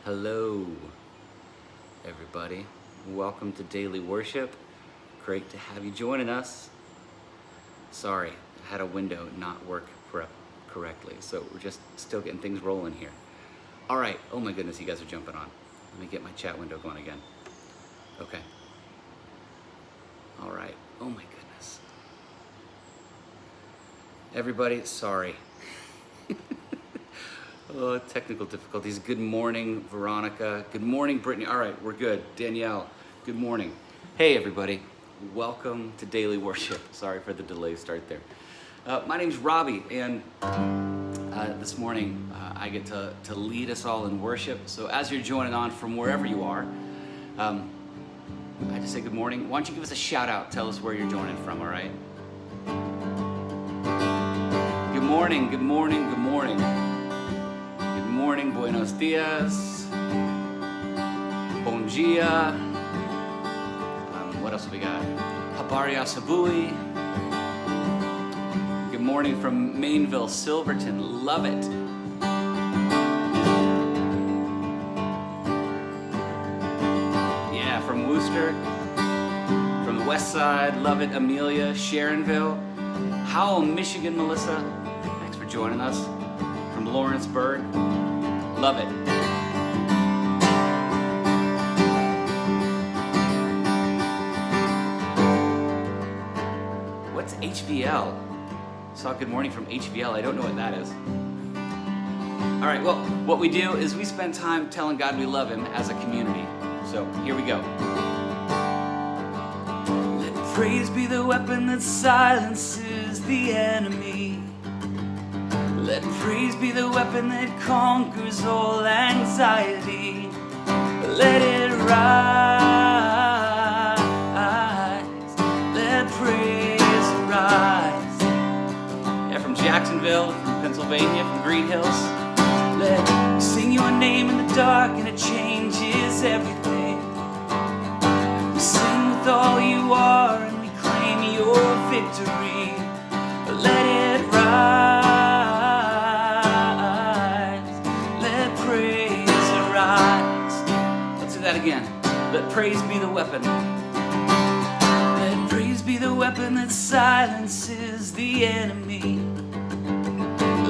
Hello, everybody. Welcome to Daily Worship. Great to have you joining us. Sorry, I had a window not work correctly, so we're just still getting things rolling here. All right. Oh my goodness, you guys are jumping on. Let me get my chat window going again. Okay. All right. Oh my goodness. Everybody, sorry. Oh, technical difficulties. Good morning, Veronica. Good morning, Brittany. All right, we're good. Danielle, good morning. Hey, everybody. Welcome to Daily Worship. Sorry for the delayed start there. My name's Robbie, and this morning I get to lead us all in worship. So as you're joining on from wherever you are, I just say good morning. Why don't you give us a shout out? Tell us where you're joining from, all right? Good morning, good morning, good morning. Good morning, buenos dias, bon dia, what else have we got? Habaria sabui. Good morning from Mainville, Silverton, love it. Yeah, from Worcester, from the west side, love it, Amelia, Sharonville, Howell, Michigan, Melissa, thanks for joining us. From Lawrenceburg, love it. What's HVL? Saw good morning from HVL. I don't know what that is. All right, well, what we do is we spend time telling God we love him as a community. So here we go. Let praise be the weapon that silences the enemy. Let praise be the weapon that conquers all anxiety. Let it rise. Let praise rise. Yeah, from Jacksonville, from Pennsylvania, from Green Hills. Let me sing your name in the dark and it changes everything. We sing with all you are and we claim your victory. Let it rise. That again. Let praise be the weapon. Let praise be the weapon that silences the enemy.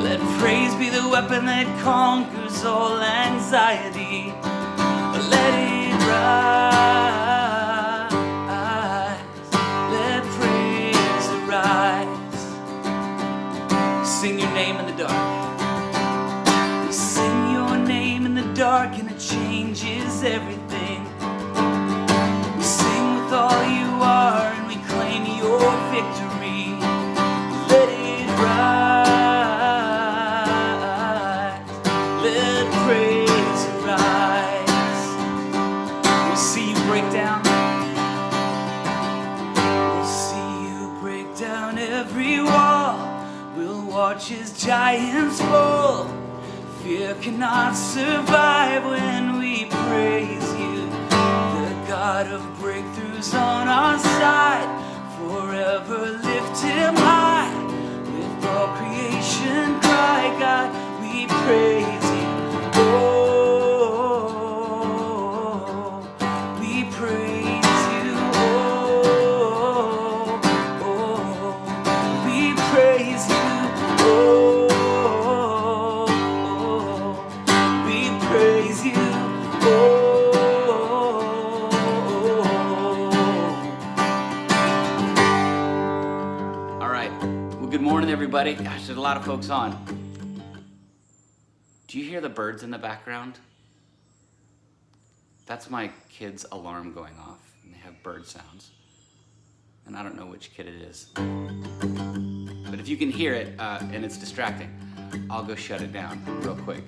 Let praise be the weapon that conquers all anxiety. Let it rise. Let praise arise. Sing your name in the dark. We sing your name in the dark and it changes everything. We sing with all you are and we claim your victory. Let it rise. Let praise arise. We'll see you break down. We'll see you break down every wall. We'll watch as giants fall. Fear cannot survive when we praise you. The God of breakthroughs on our side. Forever lift him high. With all creation cry, God, we praise you. Oh, we praise you. Oh, we praise you. Praise you, All right. Well, good morning, everybody. Gosh, there's a lot of folks on. Do you hear the birds in the background? That's my kid's alarm going off, and they have bird sounds. And I don't know which kid it is. But if you can hear it, and it's distracting, I'll go shut it down real quick.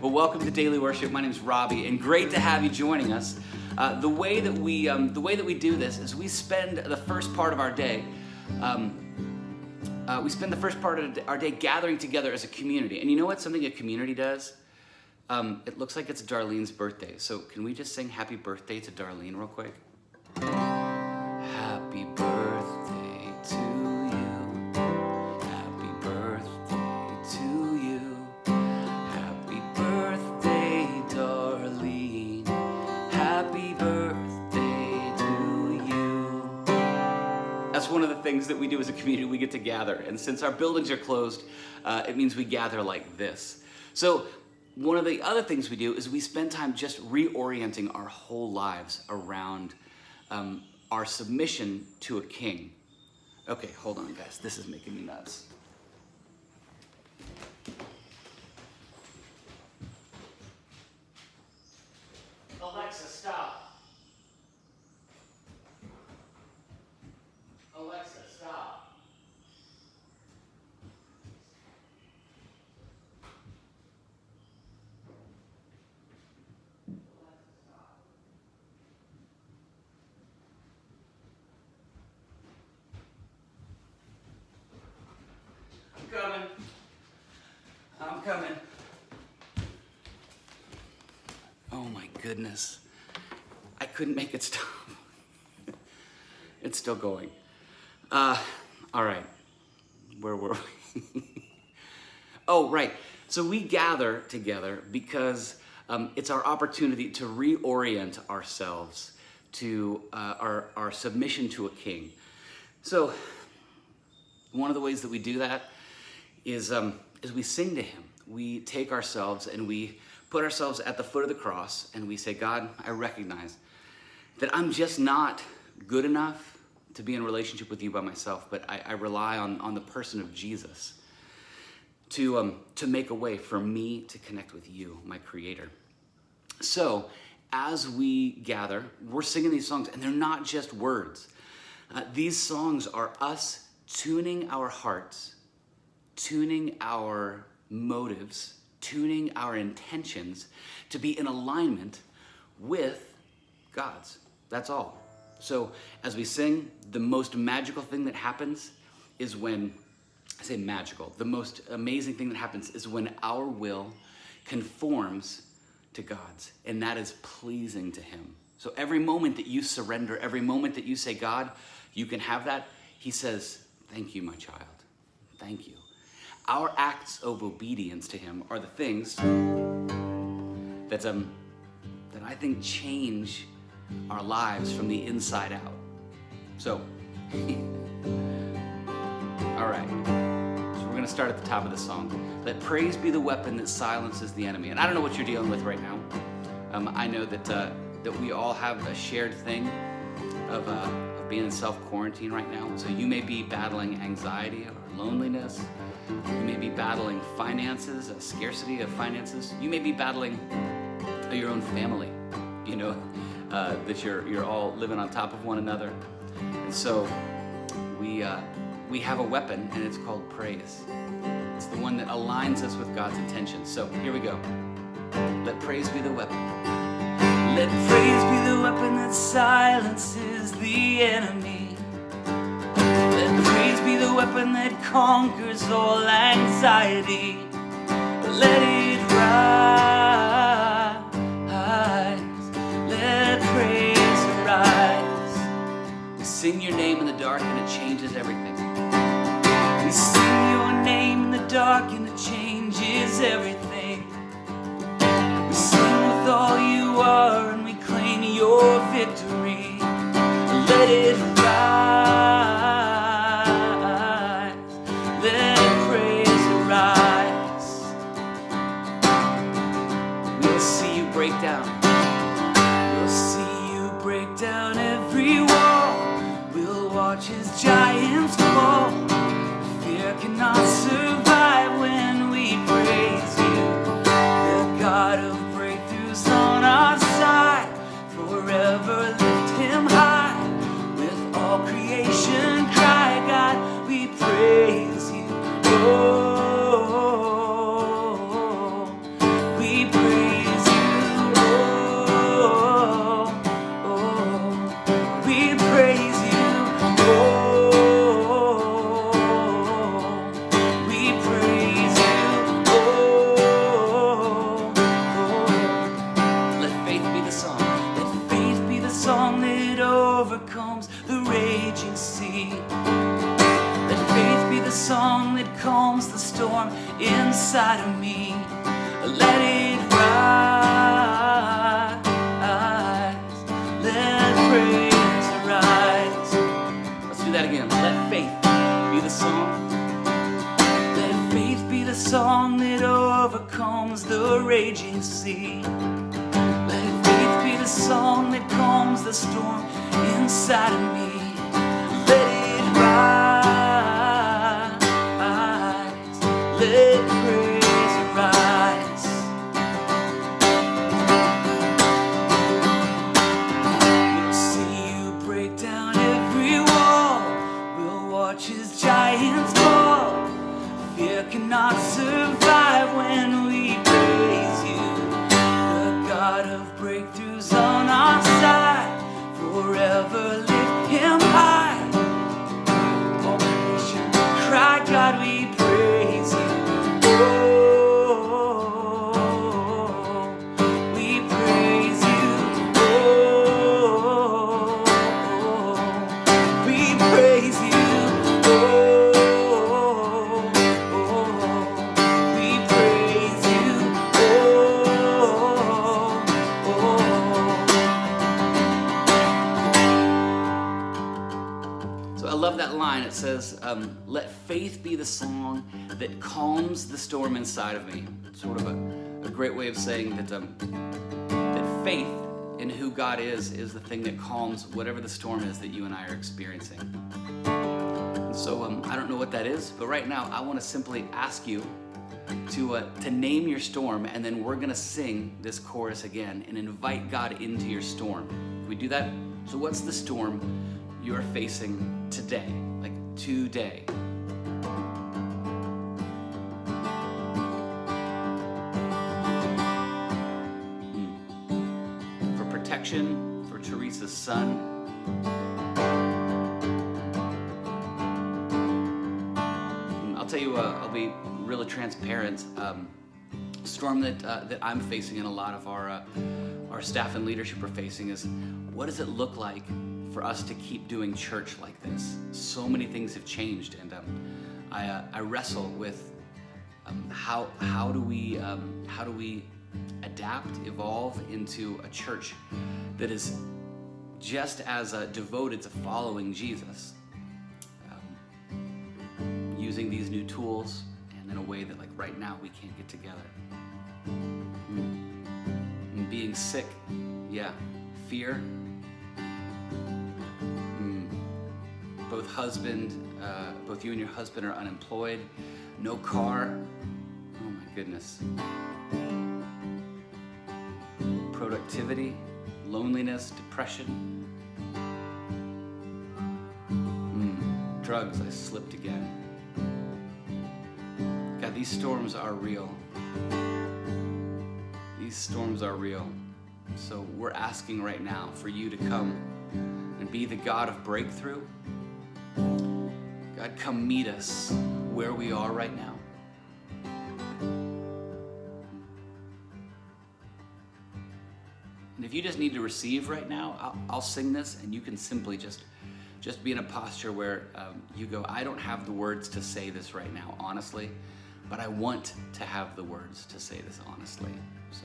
Well, welcome to Daily Worship. My name's Robbie, and great to have you joining us. The way that we do this is we spend the first part of our day. Gathering together as a community. And you know what? Something a community does. It looks like it's Darlene's birthday. So can we just sing Happy Birthday to Darlene real quick? Happy birthday to you. Happy birthday to you. Happy birthday. things that we do as a community, we get to gather. And since our buildings are closed, it means we gather like this. So one of the other things we do is we spend time just reorienting our whole lives around our submission to a king. Okay, hold on, guys. This is making me nuts. Alexa, stop. Alexa, stop. I'm coming. Oh my goodness. I couldn't make it stop. It's still going. All right. Where were we? Oh, right. So we gather together because it's our opportunity to reorient ourselves to our submission to a king. So one of the ways that we do that is we sing to him. We take ourselves and we put ourselves at the foot of the cross and we say, God, I recognize that I'm just not good enough to be in a relationship with you by myself, but I rely on the person of Jesus to make a way for me to connect with you, my creator. So as we gather, we're singing these songs, and they're not just words. These songs are us tuning our hearts, tuning our motives, tuning our intentions to be in alignment with God's. That's all. So as we sing, the most magical thing that happens is when, I say magical, the most amazing thing that happens is when our will conforms to God's, and that is pleasing to him. So every moment that you surrender, every moment that you say, God, you can have that, he says, thank you, my child. Thank you. Our acts of obedience to him are the things that I think change our lives from the inside out. So, all right. So we're going to start at the top of the song. Let praise be the weapon that silences the enemy. And I don't know what you're dealing with right now. I know that we all have a shared thing of being in self-quarantine right now. So you may be battling anxiety or loneliness. You may be battling finances, a scarcity of finances. You may be battling your own family, that you're all living on top of one another. And so we have a weapon, and it's called praise. It's the one that aligns us with God's intentions. So here we go. Let praise be the weapon. Let praise be the weapon that silences the enemy. Let praise be the weapon that conquers all anxiety. Let it rise. Let praise arise. We sing your name in the dark and it changes everything. We sing your name in the dark and it changes everything. We sing with all you are and we claim your victory. Let it rise. Let praise arise. We'll see you break down. We'll see you break down every wall. We'll watch as giants fall. Fear cannot survive when we praise you. The God of breakthroughs on our side. Forever lift him high. With all creation cry, God, we praise you. Oh, we praise you. Oh, we praise you. Oh, we praise you. Oh, let faith be the song. Let faith be the song that overcomes the raging sea. Let faith be the song that calms the storm inside of me. Let it rise. Let praise arise. Let's do that again. Let faith song that overcomes the raging sea. Let faith be the song that calms the storm inside of me. Let it rise, let praise arise. We'll see you break down every wall. We'll watch as giants fall. Fear cannot survive when we praise you. The God of breakthroughs on our side. Forever lift him high. All creation cry, God, we praise you. Oh, we praise you. Oh, we praise you. Oh, we praise you. So I love that line. It says, let faith be the song that calms the storm inside of me. Sort of a great way of saying that, that faith in who God is the thing that calms whatever the storm is that you and I are experiencing. And so I don't know what that is, but right now I want to simply ask you to name your storm, and then we're going to sing this chorus again and invite God into your storm. Can we do that? So what's the storm you are facing today? Like today. For protection, for Teresa's son. I'll tell you, I'll be really transparent. Storm that I'm facing and a lot of our staff and leadership are facing is, what does it look like for us to keep doing church like this? So many things have changed, and I wrestle with how do we adapt, evolve into a church that is just as devoted to following Jesus, using these new tools and in a way that, like, right now we can't get together. And being sick, yeah, fear. Both you and your husband are unemployed, no car. Oh my goodness. Productivity, loneliness, depression. Drugs, I slipped again. God, these storms are real. These storms are real. So we're asking right now for you to come and be the God of breakthrough. God, come meet us where we are right now. And if you just need to receive right now, I'll sing this, and you can simply just be in a posture where you go, I don't have the words to say this right now, honestly, but I want to have the words to say this honestly. So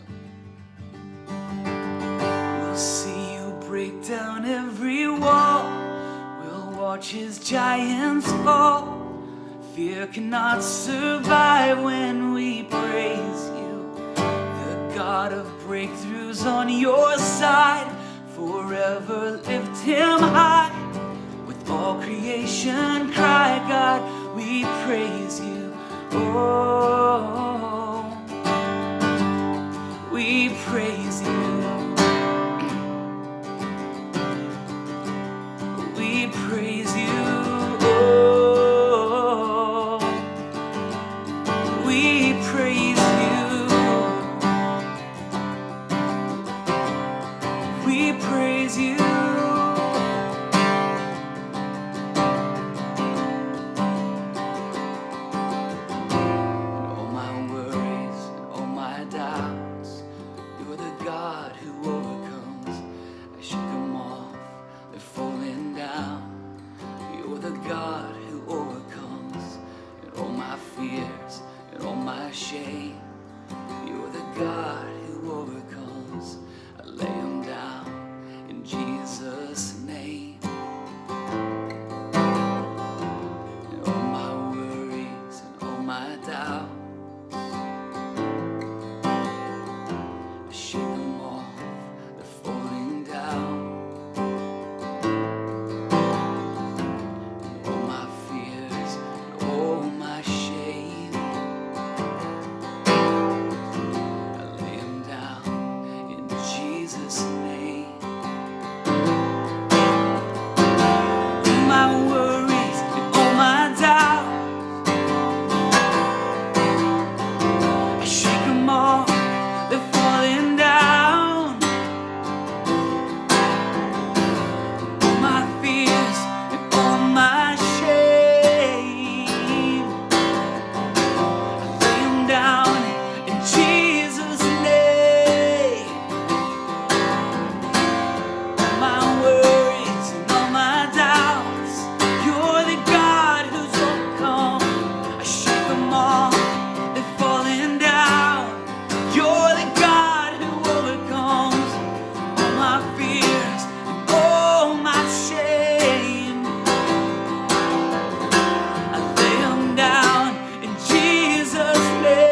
we'll see you break down every wall. We'll watch as giants fall. Fear cannot survive when we praise you. The God of breakthroughs on your side. Forever lift him high. With all creation cry, God, we praise you. Oh, we praise you. We praise you. Oh, we praise you. We praise you. down in Jesus' name. All my worries and all my doubts, you're the God who's overcome. I shake them off, they're falling down. You're the God who overcomes all my fears and all my shame. I lay them down in Jesus' name.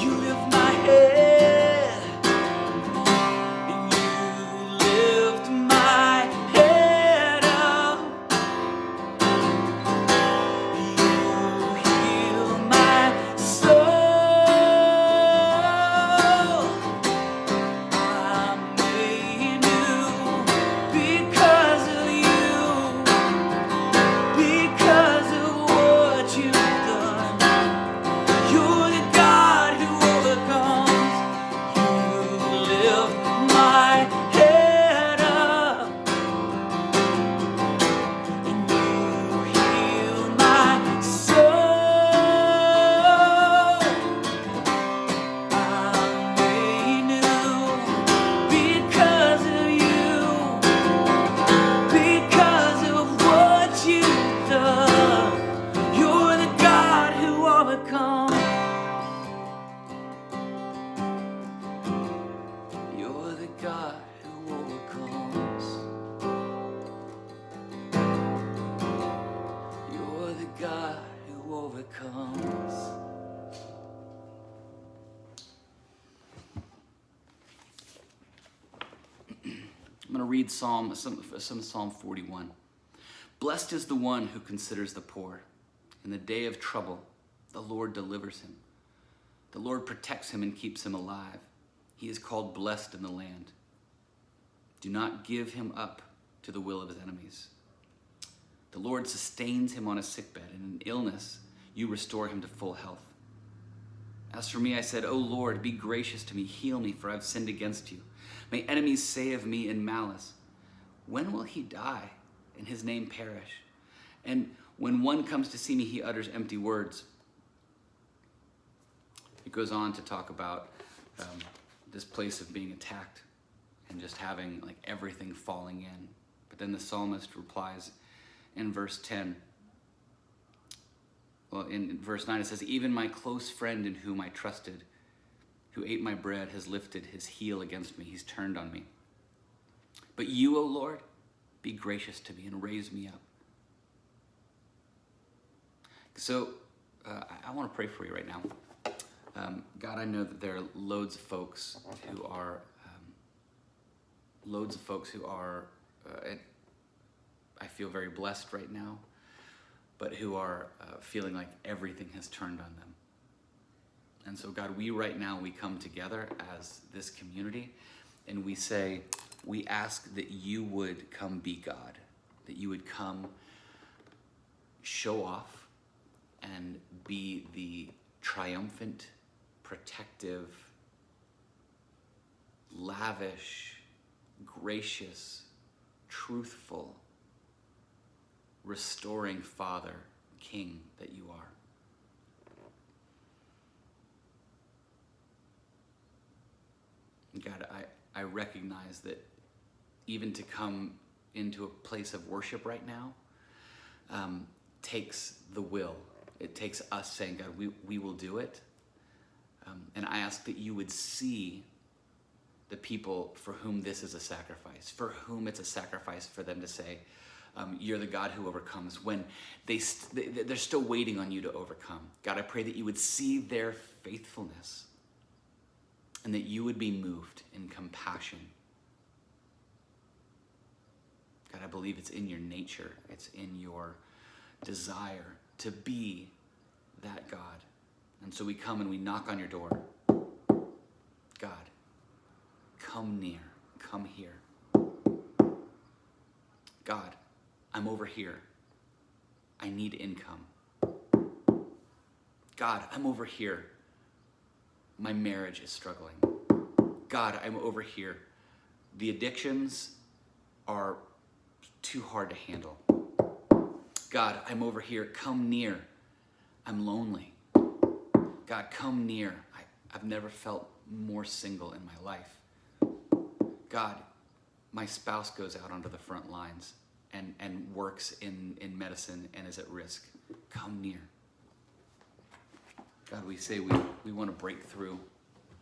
You lift my head, and you lift my head up. You heal my soul. I'm made new because of you, because of what you've done. You're the God who overcomes. You lift my head up, and you heal my soul. I'm made new because of you, because of what you've done. You're the God who overcomes. You're the God who overcomes. You're the God who overcomes. I'm going to read some Psalm 41. Blessed is the one who considers the poor. In the day of trouble, the Lord delivers him. The Lord protects him and keeps him alive. He is called blessed in the land. Do not give him up to the will of his enemies. The Lord sustains him on a sickbed, and in illness you restore him to full health. As for me, I said, O Lord, be gracious to me, heal me, for I've sinned against you. May enemies say of me in malice, when will he die and his name perish? And when one comes to see me, he utters empty words. It goes on to talk about this place of being attacked and just having like everything falling in. But then the psalmist replies in verse 10. Well, in verse 9 it says, even my close friend in whom I trusted, who ate my bread, has lifted his heel against me. He's turned on me. But you, O Lord, be gracious to me and raise me up. So I want to pray for you right now. God, I know that there are loads of folks who are, I feel very blessed right now, but who are feeling like everything has turned on them. And so God, we come together as this community, and we say, we ask that you would come be God, that you would come show off and be the triumphant, protective, lavish, gracious, truthful, restoring Father, King that you are. God, I recognize that even to come into a place of worship right now takes the will. It takes us saying, God, we will do it. And I ask that you would see the people for whom this is a sacrifice, for whom it's a sacrifice for them to say, you're the God who overcomes, when they're still waiting on you to overcome. God, I pray that you would see their faithfulness and that you would be moved in compassion. God, I believe it's in your nature, it's in your desire to be that God. And so we come and we knock on your door. God, come near, come here. God, I'm over here. I need income. God, I'm over here. My marriage is struggling. God, I'm over here. The addictions are too hard to handle. God, I'm over here. Come near. I'm lonely. God, come near. I've never felt more single in my life. God, my spouse goes out onto the front lines and works in medicine and is at risk. Come near. God, we say we want to break through,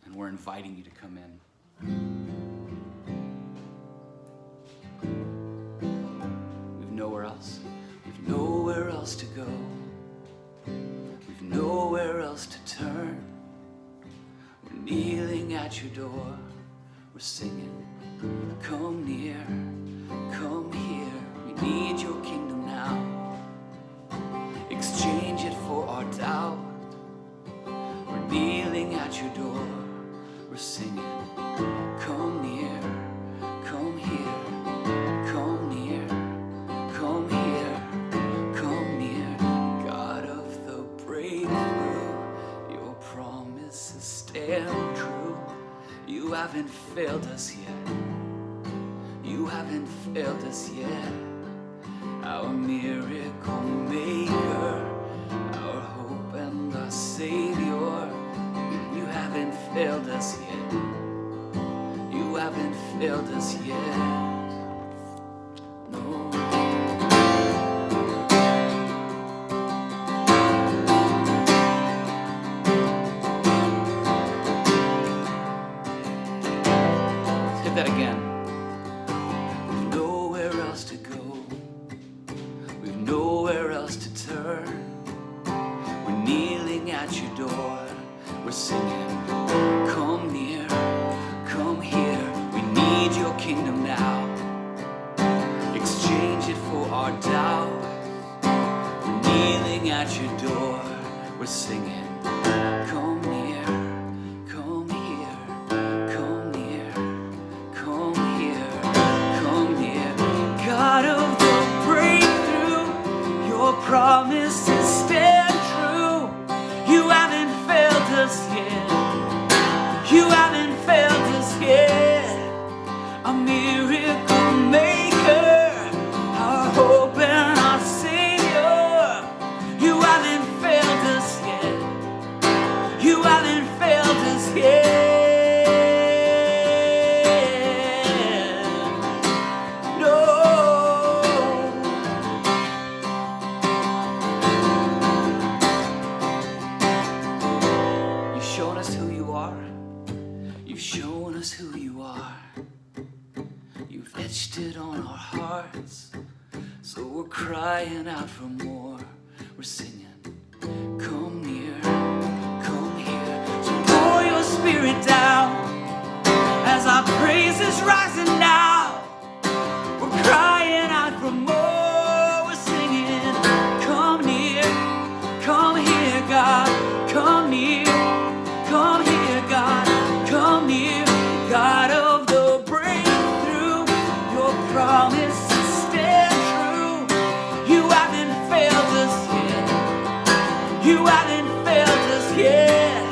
and we're inviting you to come in. We've nowhere else. We've nowhere else to go. We've nowhere else to turn. We're kneeling at your door. We're singing, come near, come here. We need your kingdom now. Exchange it for our doubt. We're kneeling at your door. We're singing, come near, come here, come near, come here, come near. God of the breakthrough, your promises stand true. You haven't failed us yet. You haven't failed us yet. Our miracle maker, our hope and our Savior. You haven't failed us yet. You haven't failed us yet. No. Let's hit that again. We've nowhere else to go. We've nowhere else to turn. We're kneeling at your door. We're singing, come near, come here. We need your kingdom now. Exchange it for our doubt. We're kneeling at your door. We're singing, come near, come here, come near, come here, come near. God of the breakthrough, your promises stand true. You haven't failed us yet. You haven't failed us yet. A miracle maker, our hope and our Savior. You haven't failed us yet. You haven't failed us yet. You've shown us who you are. You've etched it on our hearts. So we're crying out for more. We're singing, come near, come here. So pour your spirit down as our praise is rising now. We're crying out for more. We're singing, come near, come here, God, come near. Come here, God, come near, God of the breakthrough. Your promises stand true. You haven't failed us yet. You haven't failed us yet.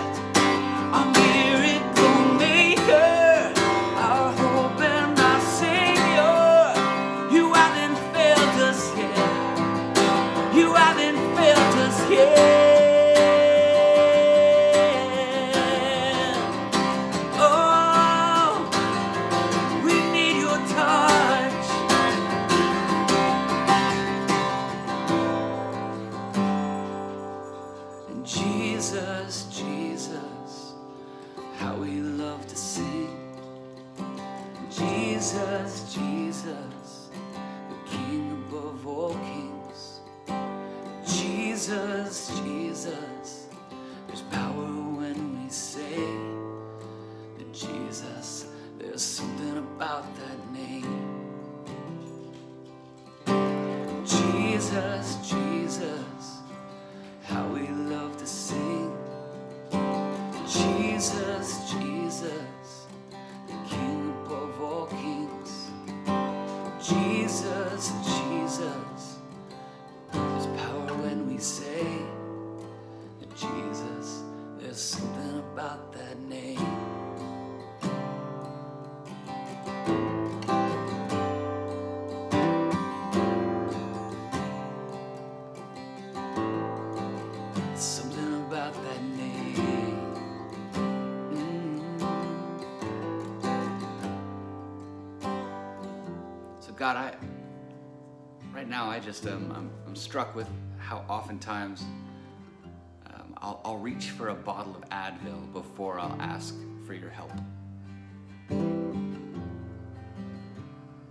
A miracle maker, our hope and our Savior. You haven't failed us yet. You haven't failed us yet. Jesus, Jesus, how we love to sing. Jesus, Jesus, the King above all kings. Jesus, Jesus, there's power when we say that Jesus, there's something about that name. Jesus, Jesus, how we love to sing. Jesus, Jesus, the King above all kings. Jesus, Jesus, there's power when we say that Jesus, there's something about that name. God, right now I just I'm struck with how oftentimes I'll reach for a bottle of Advil before I'll ask for your help. I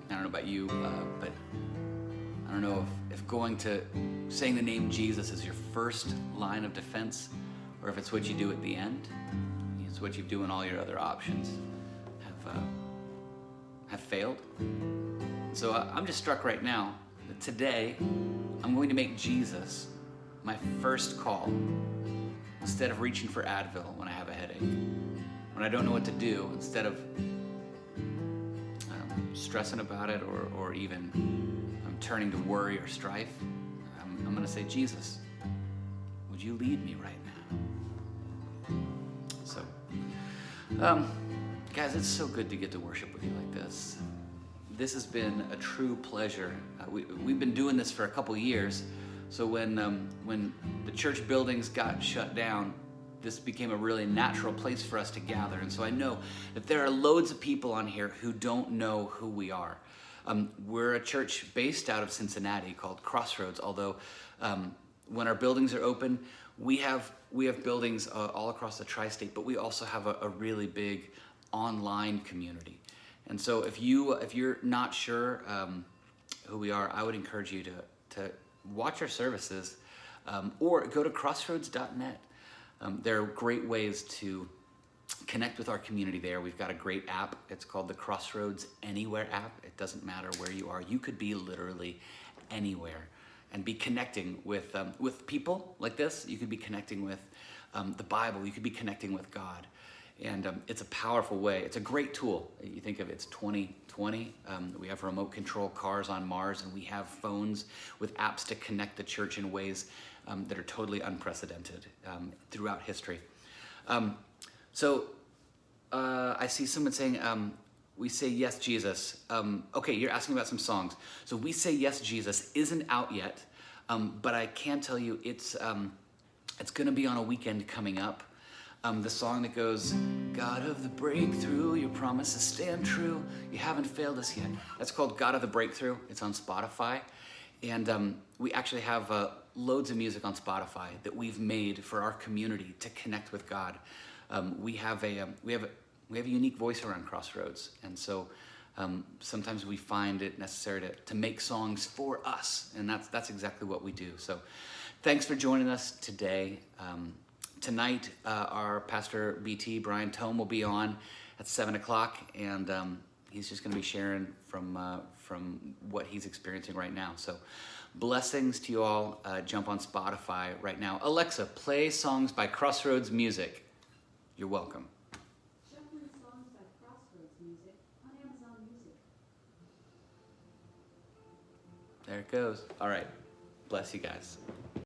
don't know about you, but I don't know if going to saying the name Jesus is your first line of defense, or if it's what you do at the end. It's what you do when all your other options have failed. So I'm just struck right now that today I'm going to make Jesus my first call instead of reaching for Advil when I have a headache, when I don't know what to do. Instead of stressing about it or even turning to worry or strife, I'm going to say, Jesus, would you lead me right now? So, guys, it's so good to get to worship with you like this. This has been a true pleasure. We've been doing this for a couple years, so when the church buildings got shut down, this became a really natural place for us to gather. And so I know that there are loads of people on here who don't know who we are. We're a church based out of Cincinnati called Crossroads, although when our buildings are open, we have buildings all across the tri-state, but we also have a really big online community. And so if you're not sure who we are, I would encourage you to watch our services or go to crossroads.net. There are great ways to connect with our community there. We've got a great app. It's called the Crossroads Anywhere app. It doesn't matter where you are. You could be literally anywhere and be connecting with people like this. You could be connecting with the Bible. You could be connecting with God. And it's a powerful way. It's a great tool. You think of it's 2020. We have remote control cars on Mars, and we have phones with apps to connect the church in ways that are totally unprecedented throughout history. So I see someone saying, we say yes, Jesus. Okay, you're asking about some songs. So We Say Yes, Jesus isn't out yet, but I can tell you it's going to be on a weekend coming up. The song that goes, God of the breakthrough, your promises stand true, you haven't failed us yet. That's called God of the Breakthrough. It's on Spotify. And we actually have loads of music on Spotify that we've made for our community to connect with God. We have a unique voice around Crossroads. And so sometimes we find it necessary to make songs for us. And that's exactly what we do. So thanks for joining us today. Tonight, our pastor BT, Brian Tome, will be on at 7 o'clock, and he's just going to be sharing from what he's experiencing right now. So blessings to you all. Jump on Spotify right now. Alexa, play songs by Crossroads Music. You're welcome. Shuffling songs by Crossroads Music on Amazon Music. There it goes. All right. Bless you guys.